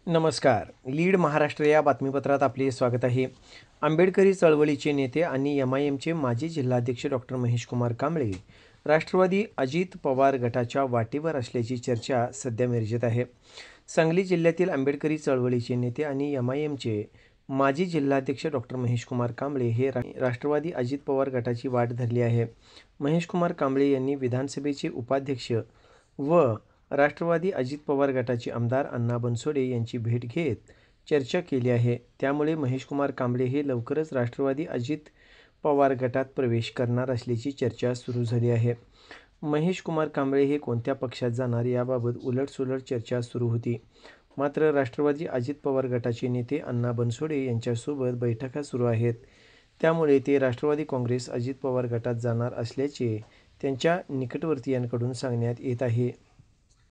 नमस्कार. लीड महाराष्ट्र या बातमीपत्रात आपले स्वागत आहे. आंबेडकरी चळवळीचे नेते आणि एमआयएमचे माजी जिल्हाध्यक्ष डॉक्टर महेशकुमार कांबळे राष्ट्रवादी अजित पवार गटाच्या वाटेवर असल्याची चर्चा सध्या मिरजेत आहे. सांगली जिल्ह्यातील आंबेडकरी चळवळीचे नेते आणि एमआयएमचे माजी जिल्हाध्यक्ष डॉक्टर महेशकुमार कांबळे हे राष्ट्रवादी अजित पवार गटाची वाट धरली आहे. महेशकुमार कांबळे यांनी विधानसभेचे उपाध्यक्ष व राष्ट्रवादी अजित पवार गटाचे आमदार अण्णा बनसोडे यांची भेट घेत चर्चा केली आहे. त्यामुळे महेशकुमार कांबळे हे लवकरच राष्ट्रवादी अजित पवार गटात प्रवेश करणार असल्याची चर्चा सुरू झाली आहे. महेशकुमार कांबळे हे कोणत्या पक्षात जाणार याबाबत उलटसुलट चर्चा सुरू होती. मात्र राष्ट्रवादी अजित पवार गटाचे नेते अण्णा बनसोडे यांच्यासोबत बैठका सुरू आहेत. त्यामुळे ते राष्ट्रवादी काँग्रेस अजित पवार गटात जाणार असल्याचे त्यांच्या निकटवर्तीयांकडून सांगण्यात येत आहे.